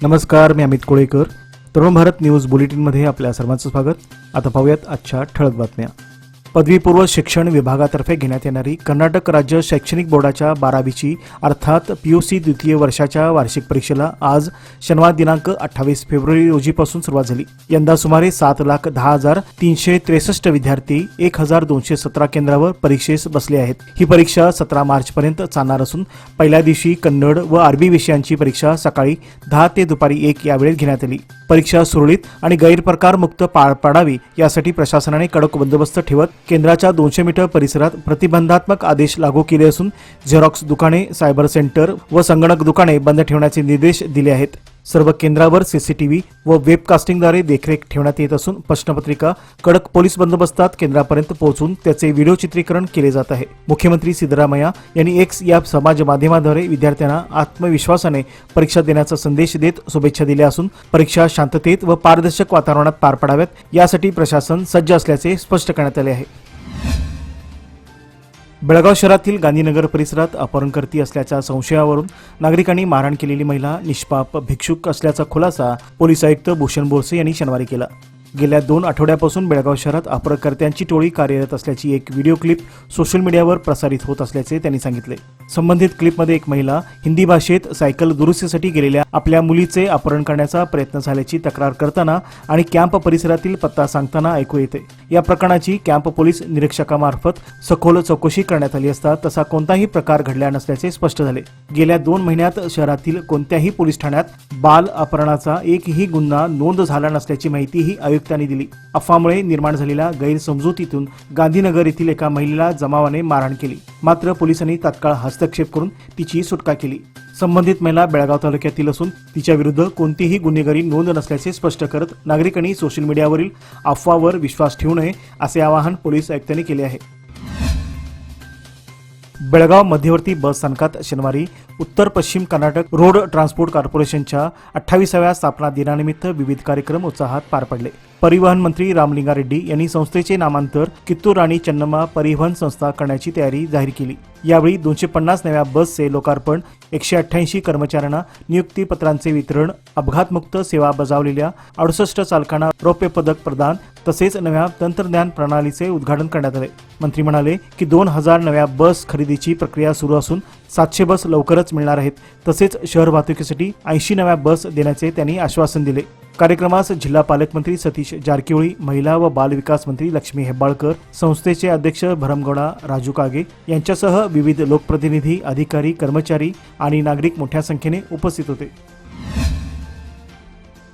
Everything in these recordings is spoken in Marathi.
नमस्कार, मी अमित कोळेकर. तरुण भारत न्यूज बुलेटिनमध्ये आपल्या सर्वांचं स्वागत. आता पाहूयात आजच्या ठळक बातम्या. पदवीपूर्व शिक्षण विभागातर्फे घेण्यात येणारी कर्नाटक राज्य शैक्षणिक बोर्डाच्या 12वीची अर्थात पीयूसी द्वितीय वर्षाच्या वार्षिक परीक्षेला आज शनिवार दिनांक 28 फेब्रुवारी रोजीपासून सुरुवात झाली. यंदा सुमारे 7,10,363 विद्यार्थी 1,217 केंद्रावर परीक्षेस बसले आहेत. ही परीक्षा 17 मार्चपर्यंत चालणार असून पहिल्या दिवशी कन्नड व अरबी विषयांची परीक्षा सकाळी 10 ते दुपारी 1 या वेळेत घेण्यात आली. परीक्षा सुरळीत आणि गैरप्रकार मुक्त पार पाडावी यासाठी प्रशासनाने कडक बंदोबस्त ठेवत केंद्राच्या 200 मीटर परिसरात प्रतिबंधात्मक आदेश लागू केले असून झेरॉक्स दुकाने, सायबर सेंटर व संगणक दुकाने बंद ठेवण्याचे निर्देश दिले आहेत. सर्व केंद्रावर सीसीटीव्ही व वेबकास्टिंगद्वारे देखरेख ठेवण्यात येत असून प्रश्नपत्रिका कडक पोलीस बंदोबस्तात केंद्रापर्यंत पोहोचून त्याचे व्हिडिओ चित्रीकरण केले जात आहे. मुख्यमंत्री सिद्धरामय्या यांनी एक्स या समाज माध्यमाद्वारे विद्यार्थ्यांना आत्मविश्वासाने परीक्षा देण्याचा संदेश देत शुभेच्छा दिल्या असून परीक्षा शांततेत व पारदर्शक वातावरणात पार पडाव्यात यासाठी प्रशासन सज्ज असल्याचे स्पष्ट करण्यात आले आहे. बेळगाव शहरातील गांधीनगर परिसरात अपहरणकर्ती असल्याच्या संशयावरून नागरिकांनी मारहाण केलेली महिला निष्पाप भिक्षुक असल्याचा खुलासा पोलीस आयुक्त भूषण बोरसे यांनी शनिवारी केला. गेल्या 2 आठवड्यापासून बेळगाव शहरात अपहरणकर्त्यांची टोळी कार्यरत असल्याची एक व्हिडिओ क्लिप सोशल मीडियावर प्रसारित होत असल्याचे त्यांनी सांगितले. संबंधित क्लिपमध्ये एक महिला हिंदी भाषेत सायकल दुरुस्तीसाठी गेलेल्या आपल्या मुलीचे अपहरण करण्याचा प्रयत्न झाल्याची तक्रार करताना आणि कॅम्प परिसरातील पत्ता सांगताना ऐकू येते. या प्रकरणाची कॅम्प पोलीस निरीक्षकामार्फत सखोल चौकशी करण्यात आली असता तसा कोणताही प्रकार घडला नसल्याचे स्पष्ट झाले. गेल्या 2 महिन्यात शहरातील कोणत्याही पोलीस ठाण्यात बाल अपहरणाचा एकही गुन्हा नोंद झाला नसल्याची माहितीही आयुक्तांनी दिली. अफवामुळे निर्माण झालेल्या गैरसमजुतीतून गांधीनगर येथील एका महिलेला जमावाने मारहाण केली. मात्र पोलिसांनी तात्काळ हस्तक्षेप करून तिची सुटका केली. संबंधित महिला बेळगाव तालुक्यातील असून तिच्या विरुद्ध कोणतीही गुन्हेगारी नोंद नसल्याचे स्पष्ट करत नागरिकांनी सोशल मीडियावरील अफवावर विश्वास ठेवू नये असे आवाहन पोलीस आयुक्तांनी केले आहे. बेळगाव मध्यवर्ती बस स्थानकात शनिवारी उत्तर पश्चिम कर्नाटक रोड ट्रान्सपोर्ट कॉर्पोरेशनच्या 28व्या स्थापना दिनानिमित्त विविध कार्यक्रम उत्साहात पार पडले. परिवहन मंत्री रामलिंगारेड्डी यांनी संस्थेचे नामांतर कित्तूर राणी चन्नम्मा परिवहन संस्था करण्याची तयारी जाहीर केली. यावेळी 250 नव्या बसचे लोकार्पण, 188 कर्मचाऱ्यांना नियुक्तीपत्रांचे वितरण, अपघातमुक्त सेवा बजावलेल्या 68 चालकांना रौप्य पदक प्रदान तसेच नव्या तंत्रज्ञान प्रणालीचे उद्घाटन करण्यात आले. मंत्री म्हणाले की 2000 नव्या बस खरेदीची प्रक्रिया सुरू असून 700 बस लवकरच मिळणार आहेत. तसेच शहर वाहतुकीसाठी 80 नव्या बस देण्याचे त्यांनी आश्वासन दिले. कार्यक्रमास जिल्हा पालकमंत्री सतीश जारकिहोळी, महिला व बाल विकास मंत्री लक्ष्मी हेब्बाळकर, संस्थेचे अध्यक्ष भरमगौडा राजू कागे यांच्यासह विविध लोकप्रतिनिधी, अधिकारी, कर्मचारी आणि नागरिक मोठ्या संख्येने उपस्थित होते.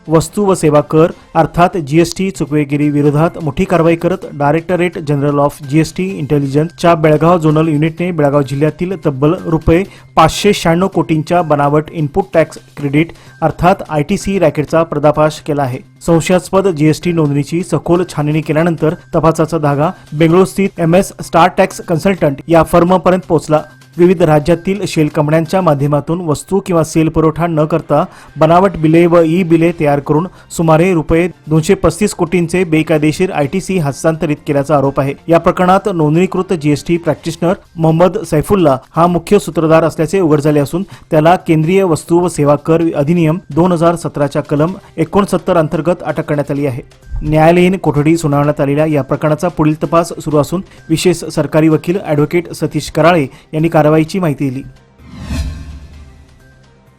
वस्तू व सेवा कर अर्थात जीएसटी चुकवेगिरी विरोधात मोठी कारवाई करत डायरेक्टरेट जनरल ऑफ जीएसटी इंटेलिजन्सच्या बेळगाव झोनल युनिटने बेळगाव जिल्ह्यातील तब्बल ₹596 कोटींच्या बनावट इनपुट टॅक्स क्रेडिट अर्थात ITC रॅकेटचा पर्दाफाश केला आहे. संशयास्पद जीएसटी नोंदणीची सखोल छाननी केल्यानंतर तपासाचा धागा बेंगळुरूस्थित MS स्टार टॅक्स कन्सल्टंट या फर्मपर्यंत पोहोचला. विविध राज्यातील शेल कंपन्यांच्या माध्यमातून वस्तू किंवा सेल पुरवठा न करता बनावट बिले व ई बिले तयार करून सुमारे ₹235 कोटींचे बेकायदेशीर ITC हस्तांतरित केल्याचा आरोप आहे. या प्रकरणात नोंदणीकृत जीएसटी प्रॅक्टिशनर मोहम्मद सैफुल्ला हा मुख्य सूत्रधार असल्याचे उघड झाले असून त्याला केंद्रीय वस्तू व सेवा कर अधिनियम 2017च्या कलम 69 अंतर्गत अटक करण्यात आली आहे. न्यायालयीन कोठडी सुनावण्यात आलेल्या या प्रकरणाचा पुढील तपास सुरू असून विशेष सरकारी वकील ॲडव्होकेट सतीश कराळे यांनी कारवाईची माहिती दिली.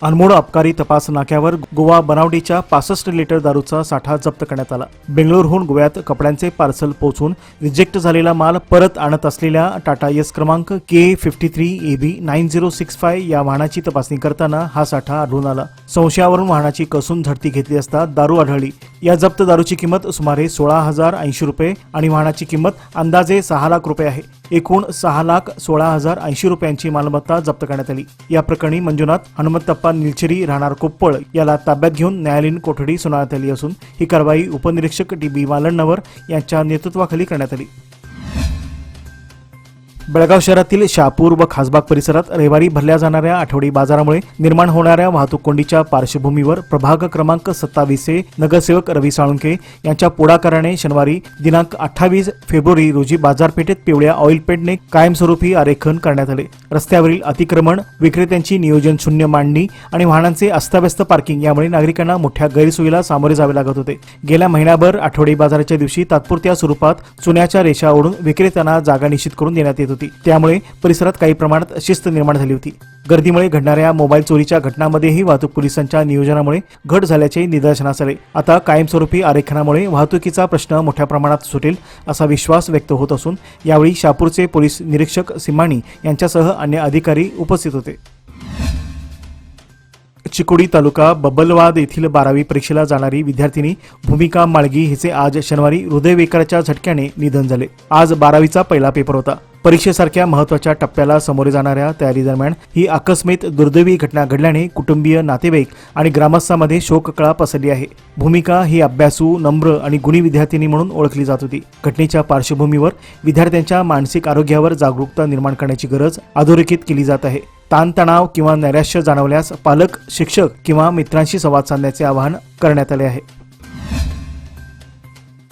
अनमोड अबकारी तपास नाक्यावर गोवा बनावटीच्या 65 लिटर दारूचा साठा जप्त करण्यात आला. बेंगळुरूहून गोव्यात कपड्यांचे पार्सल पोहोचून रिजेक्ट झालेला माल परत आणत असलेल्या टाटा यस क्रमांक K53AB9065 या वाहनाची तपासणी करताना हा साठा आढळून आला. संशयावरून वाहनाची कसून झडती घेतली असता दारू आढळली. या जप्त दारूची किंमत सुमारे 16,080 रुपये आणि वाहनाची किंमत अंदाजे 6 लाख रुपये आहे. एकूण 6,16,080 रुपयांची मालमत्ता जप्त करण्यात आली. या प्रकरणी मंजुनाथ हनुमंतप्पा निलचेरी राहणार कोप्पळ याला ताब्यात घेऊन न्यायालयीन कोठडी सुनावण्यात आली असून ही कारवाई उपनिरीक्षक DB वालण्णवर यांच्या नेतृत्वाखाली करण्यात आली. बेळगाव शहरातील शहापूर व खासबाग परिसरात रविवारी भरल्या जाणाऱ्या आठवडी बाजारामुळे निर्माण होणाऱ्या वाहतूक कोंडीच्या पार्श्वभूमीवर प्रभाग क्रमांक 27 नगरसेवक रवी साळुंके यांच्या पुढाकाराने शनिवारी दिनांक 28 फेब्रुवारी रोजी बाजारपेठेत पिवळ्या ऑइल पेंटने कायमस्वरूपी आरेखन करण्यात आले। रस्त्यावरील अतिक्रमण, विक्रेत्यांची नियोजन शून्य मांडणी आणि वाहनांचे अस्ताव्यस्त पार्किंग यामुळे नागरिकांना मोठ्या गैरसोयीला सामोरे जावे लागत होते। गेल्या महिनाभर आठवडी बाजाराच्या दिवशी तात्पुरत्या स्वरूपात चुन्याच्या रेषा ओढून विक्रेत्यांना जागा निश्चित करून देण्यात येत होती। त्यामुळे परिसरात काही प्रमाणात शिस्त निर्माण झाली होती। गर्दीमुळे घडणाऱ्या मोबाईल चोरीच्या घटनांमध्येही वाहतूक पोलिसांच्या नियोजनामुळे घट झाल्याचे निदर्शनास आले। आता कायमस्वरूपी आरेखनामुळे वाहतुकीचा प्रश्न मोठ्या प्रमाणात सुटेल असा विश्वास व्यक्त होत असून यावेळी शहापूरचे पोलीस निरीक्षक सिम्माणी यांच्यासह अन्य अधिकारी उपस्थित होते। चिकोडी तालुका बबलवाद येथील 12वी परीक्षेला जाणारी विद्यार्थिनी भूमिका माळगी हिचे आज शनिवारी हृदयविकाराच्या झटक्याने निधन झाले। आज 12वीचा पहिला पेपर होता। परीक्षेसारख्या महत्त्वाच्या टप्प्याला सामोरे जाणाऱ्या तयारी दरम्यान ही आकस्मिक दुर्दैवी घटना घडल्याने कुटुंबीय, नातेवाईक आणि ग्रामस्थांमध्ये शोककळा पसरली आहे। भूमिका ही अभ्यासू, नम्र आणि गुणी विद्यार्थिनी म्हणून ओळखली जात होती। घटनेच्या पार्श्वभूमीवर विद्यार्थ्यांच्या मानसिक आरोग्यावर जागरूकता निर्माण करण्याची गरज अधोरेखित केली जात आहे। ताणतणाव किंवा नैराश्य जाणवल्यास पालक, शिक्षक किंवा मित्रांशी संवाद साधण्याचे आवाहन करण्यात आले आहे।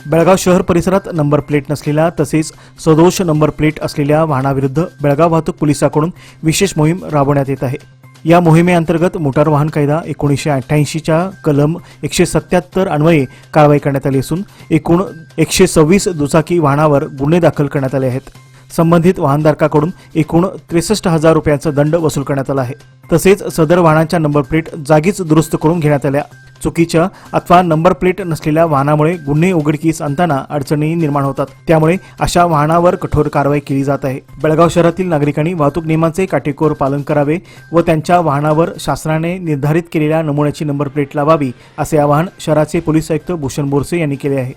बेळगाव शहर परिसरात नंबर प्लेट नसलेल्या तसेच सदोष नंबर प्लेट असलेल्या वाहनाविरुद्ध बेळगाव वाहतूक पोलिसांकडून विशेष मोहीम राबवण्यात येत आहे। या मोहिमेअंतर्गत मोटार वाहन कायदा 1988च्या कलम 177 अन्वये कारवाई करण्यात आली असून एकूण 126 दुचाकी वाहनावर गुन्हे दाखल करण्यात आले आहेत। संबंधित वाहनधारकाकडून एकूण 63,000 रुपयांचा दंड वसूल करण्यात आला आहे। तसेच सदर वाहनांच्या नंबर प्लेट जागीच दुरुस्त करून घेण्यात आल्या। चुकीच्या अथवा नंबर प्लेट नसलेल्या वाहनामुळे गुन्हे उघडकीस आणताना अडचणी निर्माण होतात, त्यामुळे अशा वाहनावर कठोर कारवाई केली जात आहे। बेळगाव शहरातील नागरिकांनी वाहतूक नियमांचे काटेकोर पालन करावे व त्यांच्या वाहनावर शासनाने निर्धारित केलेल्या नमुन्याची नंबर प्लेट लावावी असे आवाहन शहराचे पोलीस आयुक्त भूषण बोरसे यांनी केले आहे।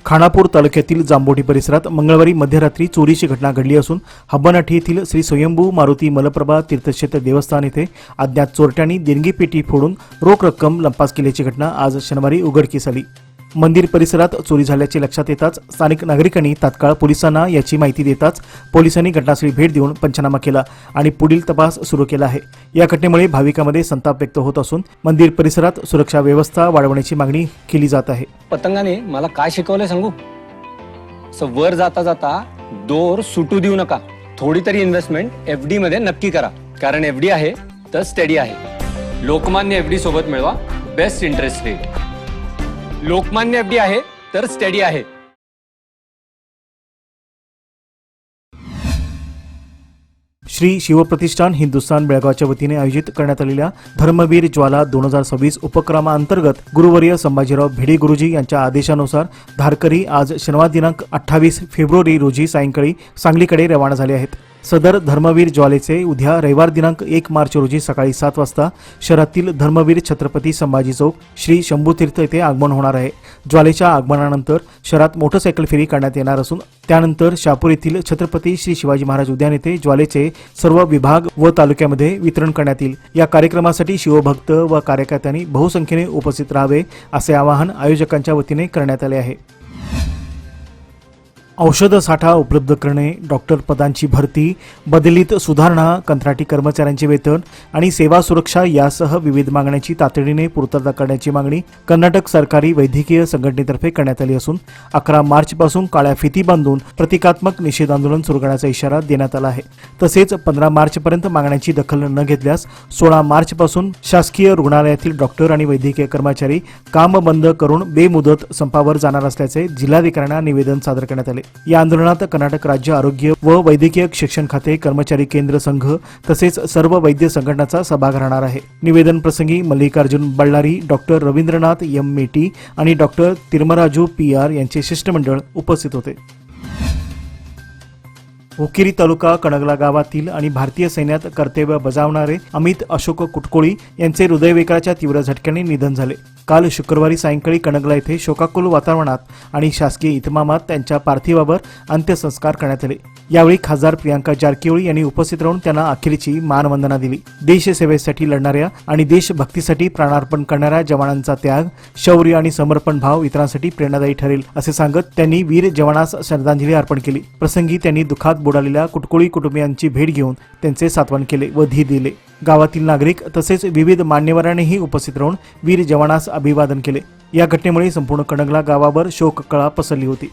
खानापूर तालुक्यातील जांबोटी परिसरात मंगळवारी मध्यरात्री चोरीची घटना घडली असून हब्बनठी येथील श्री स्वयंभू मारुती मलप्रभा तीर्थक्षेत्र देवस्थान येथे अज्ञात चोरट्यांनी देणगी पेटी फोडून रोख रक्कम लंपास केल्याची घटना आज शनिवारी उघडकीस आली। मंदिर परिसरात चोरी झाल्याचे लक्षात येताच स्थानिक नागरिकांनी तात्काळ पोलिसांना याची माहिती देताच पोलिसांनी घटनास्थळी भेट देऊन पंचनामा केला आणि पुढील तपास सुरू केला आहे। या घटनेमुळे भाविकांमध्ये संताप व्यक्त होत असून मंदिर परिसरात सुरक्षा व्यवस्था वाढवण्याची मागणी केली जात आहे। पतंगाने मला काय शिकवले सांगू? वर जाता जाता दोर सुटू देऊ नका। थोडी तरी इन्व्हेस्टमेंट एफडी मध्ये नक्की करा, कारण एफडी आहे तर स्टडी आहे। लोकमान्य एफडी सोबत मिळवा best interest rate. Lokmanya FD आहे तर स्टडी आहे। श्री शिवप्रतिष्ठान हिंदुस्थान बेळगावच्या वतीने आयोजित करण्यात आलेल्या धर्मवीर ज्वाला 2026 उपक्रमाअंतर्गत गुरुवर्य संभाजीराव भिडे गुरुजी यांच्या आदेशानुसार धारकरी आज शनिवार दिनांक 28 फेब्रुवारी रोजी सायंकाळी सांगलीकडे रवाना झाले आहेत। सदर धर्मवीर ज्वालेचे उद्या रविवार दिनांक 1 मार्च रोजी सकाळी 7 वाजता शहरातील धर्मवीर छत्रपती संभाजी चौक श्री शंभूतीर्थ येथे आगमन होणार आहे। ज्वालेच्या आगमनानंतर शहरात मोटरसायकल फेरी करण्यात येणार असून त्यानंतर शहापूर येथील छत्रपती श्री शिवाजी महाराज उद्यान येथे ज्वालेचे सर्व विभाग व तालुक्यामध्ये वितरण करण्यात येईल। या कार्यक्रमासाठी शिवभक्त व कार्यकर्त्यांनी बहुसंख्येने उपस्थित राहावे असे आवाहन आयोजकांच्या वतीने करण्यात आले आहे। औषध साठा उपलब्ध करणे, डॉक्टर पदांची भरती, बदलीत सुधारणा, कंत्राटी कर्मचाऱ्यांचे वेतन आणि सेवा सुरक्षा यासह विविध मागण्यांची तातडीने पूर्तता करण्याची मागणी कर्नाटक सरकारी वैद्यकीय संघटनेतर्फे करण्यात आली असून 11 मार्च पासून काळ्या फिती बांधून प्रतिकात्मक निषेध आंदोलन सुरू करण्याचा इशारा देण्यात आला आहे। तसेच 15 मार्च पर्यंत मागण्यांची दखल न घेतल्यास 16 मार्च पासून शासकीय रुग्णालयातील डॉक्टर आणि वैद्यकीय कर्मचारी काम बंद करून बेमुदत संपावर जाणार असल्याचे जिल्हाधिकाऱ्यांना निवेदन सादर करण्यात आले। या आंदोलनात कर्नाटक राज्य आरोग्य व वैद्यकीय शिक्षण खाते, कर्मचारी केंद्र संघ तसेच सर्व वैद्य संघटनांचा सहभाग राहणार आहे। निवेदन प्रसंगी मल्लिकार्जुन बल्लारी, डॉक्टर रवींद्रनाथ एम मेटी आणि डॉक्टर तिरमराजू PR यांचे शिष्टमंडळ उपस्थित होते। हुक्केरी तालुका कणगला गावातील आणि भारतीय सैन्यात कर्तव्य बजावणारे अमित अशोक कुटकोळी यांचे हृदयविकाराच्या तीव्र झटक्याने निधन झाले। काल शुक्रवारी सायंकाळी कणगला येथे शोकाकुल वातावरणात आणि शासकीय इतमामात त्यांच्या पार्थिवावर अंत्यसंस्कार करण्यात आले। यावेळी खासदार प्रियांका जारकिहोळी यांनी उपस्थित राहून त्यांना अखेरची मानवंदना दिली। देशसेवेसाठी लढणाऱ्या आणि देशभक्तीसाठी प्राणार्पण करणाऱ्या जवानांचा त्याग, शौर्य आणि समर्पण भाव इतरांसाठी प्रेरणादायी ठरेल असे सांगत त्यांनी वीर जवानास श्रद्धांजली अर्पण केली। प्रसंगी त्यांनी दुःखात बुडालेल्या कुटकुळी कुटुंबियांची भेट घेऊन त्यांचे सांत्वन केले व धीर दिले। गावातील नागरिक तसेच विविध मान्यवरांनीही उपस्थित राहून वीर जवानास अभिवादन केले। या घटनेमुळे संपूर्ण कणगला गावावर शोककळा पसरली होती।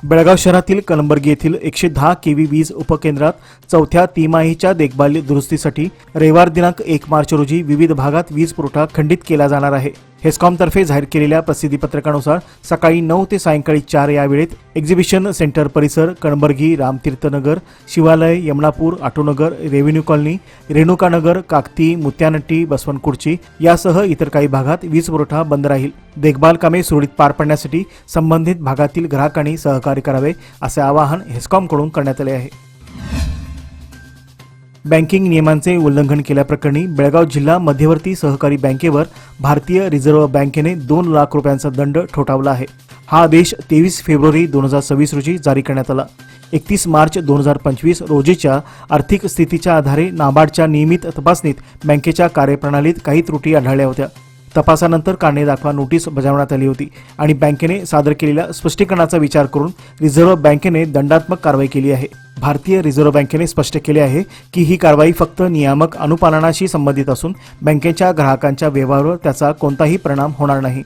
बेळगाव शहरातील कलंबर्गी येथील 110 केव्ही वीज उपकेंद्रात चौथ्या तिमाहीच्या देखभाल दुरुस्तीसाठी रविवार दिनांक 1 मार्च रोजी विविध भागात वीज पुरवठा खंडित केला जाणार आहे। हेस्कॉमतर्फे जाहीर केलेल्या प्रसिद्धीपत्रकानुसार सकाळी 9 ते सायंकाळी 4 या वेळेत एक्झिबिशन सेंटर परिसर, कणबर्गी, रामतीर्थनगर, शिवालय, यमनापूर, आटोनगर, रेव्हेन्यू कॉलनी, रेणुकानगर, काकती, मुत्यानट्टी, बसवनकुर्ची यासह इतर काही भागात वीज पुरवठा बंद राहील। देखभाल कामे सुरळीत पार पाडण्यासाठी संबंधित भागातील ग्राहकांनी सहकार्य करावे असे आवाहन हेस्कॉमकडून करण्यात आले आहे। बँकिंग नियमांचे उल्लंघन केल्याप्रकरणी बेळगाव जिल्हा मध्यवर्ती सहकारी बँकेवर भारतीय रिझर्व्ह बँकेने 2 लाख रुपयांचा दंड ठोठावला आहे। हा आदेश 23 फेब्रुवारी 2026 रोजी जारी करण्यात आला। 31 मार्च 2025 रोजीच्या आर्थिक स्थितीच्या आधारे नाबार्डच्या नियमित तपासणीत बँकेच्या कार्यप्रणालीत काही त्रुटी आढळल्या होत्या। तपासानंतर कारणे दाखवा नोटीस बजावण्यात आली होती आणि बँकेने सादर केलेल्या स्पष्टीकरणाचा विचार करून रिझर्व्ह बँकेने दंडात्मक कारवाई केली आहे। भारतीय रिझर्व्ह बँकेने स्पष्ट केले आहे की ही कारवाई फक्त नियामक अनुपालनाशी संबंधित असून बँकेच्या ग्राहकांच्या व्यवहारावर त्याचा कोणताही परिणाम होणार नाही।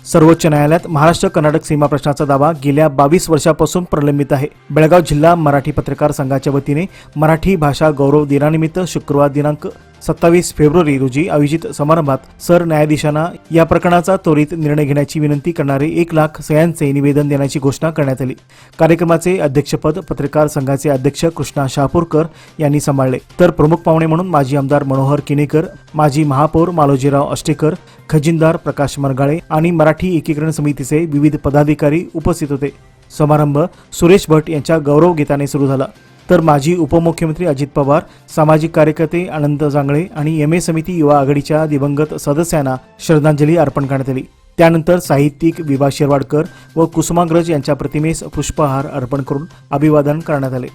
सर्वोच्च न्यायालयात महाराष्ट्र कर्नाटक सीमा प्रश्नाचा दावा गेल्या 22 वर्षापासून प्रलंबित आहे। बेळगाव जिल्हा मराठी पत्रकार संघाच्या वतीने मराठी भाषा गौरव दिनानिमित्त शुक्रवार दिनांक 27 फेब्रुवारी रोजी आयोजित समारंभात सरन्यायाधीशांना या प्रकरणाचा त्वरित निर्णय घेण्याची विनंती करणारे 1 लाख सह्यांचे निवेदन देण्याची घोषणा करण्यात आली। कार्यक्रमाचे अध्यक्षपद पत्रकार संघाचे अध्यक्ष कृष्णा शहापूरकर यांनी सांभाळले, तर प्रमुख पाहुणे म्हणून माजी आमदार मनोहर किनेकर, माजी महापौर मालोजीराव अष्टेकर, खजिनदार प्रकाश मरगाळे आणि मराठी एकीकरण समितीचे विविध पदाधिकारी उपस्थित होते। समारंभ सुरेश भट यांच्या गौरव गीताने सुरू झाला, तर माजी उपमुख्यमंत्री अजित पवार, सामाजिक कार्यकर्ते आनंद जांगळे आणि एमए समिती युवा आघाडीच्या दिवंगत सदस्यांना श्रद्धांजली अर्पण करण्यात आली। त्यानंतर साहित्यिक विभा शिरवाडकर व कुसुमाग्रज यांच्या प्रतिमेस पुष्पहार अर्पण करून अभिवादन करण्यात आले।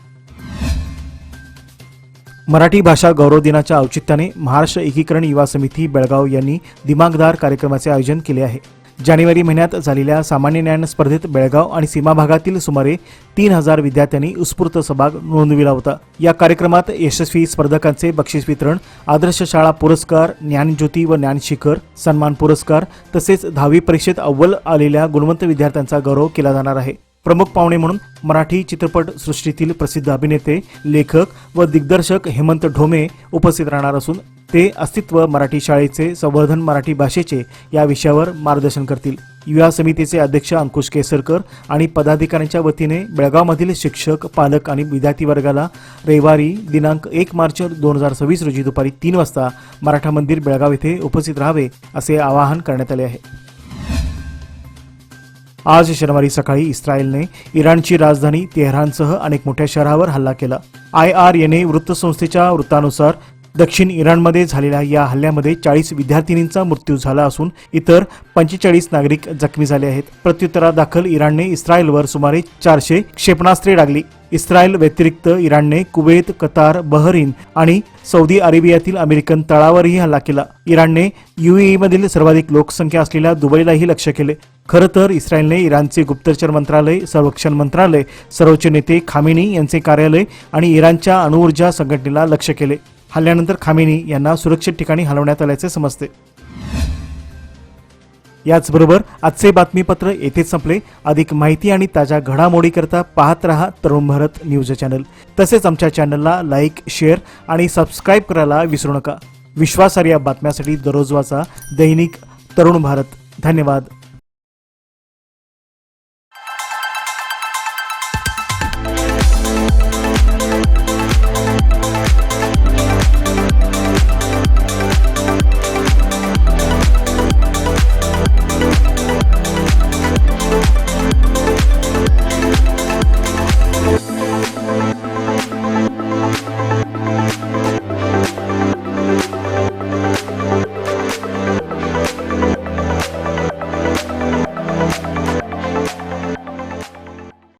मराठी भाषा गौरव दिनाच्या औचित्याने महाराष्ट्र एकीकरण युवा समिती बेळगाव यांनी दिमागदार कार्यक्रमाचे आयोजन केले आहे। जानेवारी महिन्यात झालेल्या सामान्य ज्ञान स्पर्धेत बेळगाव आणि सीमा भागातील सुमारे 3000 विद्यार्थ्यांनी उत्स्फूर्त सहभाग नोंदविला होता। या कार्यक्रमात यशस्वी स्पर्धकांचे बक्षीस वितरण, आदर्श शाळा पुरस्कार, ज्ञानज्योती व ज्ञानशिखर सन्मान पुरस्कार तसेच 10वी परीक्षेत अव्वल आलेल्या गुणवंत विद्यार्थ्यांचा गौरव केला जाणार आहे। प्रमुख पाहुणे म्हणून मराठी चित्रपट सृष्टीतील प्रसिद्ध अभिनेते, लेखक व दिग्दर्शक हेमंत ढोमे उपस्थित राहणार असून ते अस्तित्व मराठी शाळेचे संवर्धन मराठी भाषेचे या विषयावर मार्गदर्शन करतील। युवा समितीचे अध्यक्ष अंकुश केसरकर आणि पदाधिकाऱ्यांच्या वतीने बेळगावमधील शिक्षक, पालक आणि विद्यार्थी वर्गाला रविवारी दिनांक 1 मार्च 2026 रोजी दुपारी 3 वाजता मराठा मंदिर बेळगाव येथे उपस्थित राहावे असे आवाहन करण्यात आले आहे। आज शनिवारी सकाळी इस्रायलने इराणची राजधानी तेहरानसह अनेक मोठ्या शहरावर हल्ला केला। IRNA वृत्तसंस्थेच्या वृत्तानुसार दक्षिण इराणमध्ये झालेल्या या हल्ल्यामध्ये 40 विद्यार्थिनींचा मृत्यू झाला असून इतर 45 नागरिक जखमी झाले आहेत। प्रत्युत्तरादाखल इराणने इस्रायलवर सुमारे 400 क्षेपणास्त्रे डागली। इस्रायल व्यतिरिक्त इराणने कुवेत, कतार, बहरीन आणि सौदी अरेबियातील अमेरिकन तळावरही हल्ला केला। इराणने UAE मधील सर्वाधिक लोकसंख्या असलेल्या दुबईलाही लक्ष्य केले। खरं तर इस्रायलने इराणचे गुप्तचर मंत्रालय, संरक्षण मंत्रालय, सर्वोच्च नेते खामेनी यांचे कार्यालय आणि इराणच्या अणुऊर्जा संघटनेला लक्ष्य केले। हल्ल्यानंतर खामेनी यांना सुरक्षित ठिकाणी हलवण्यात आल्याचे समजते। याचबरोबर आजचे बातमीपत्र येथेच संपले। अधिक माहिती आणि ताज्या घडामोडीकरता पाहत रहा तरुण भारत न्यूज चॅनल। तसेच आमच्या चॅनलला लाईक, शेअर आणि सबस्क्राईब करायला विसरू नका। विश्वासार्ह बातम्यांसाठी दररोज वाचा दैनिक तरुण भारत। धन्यवाद।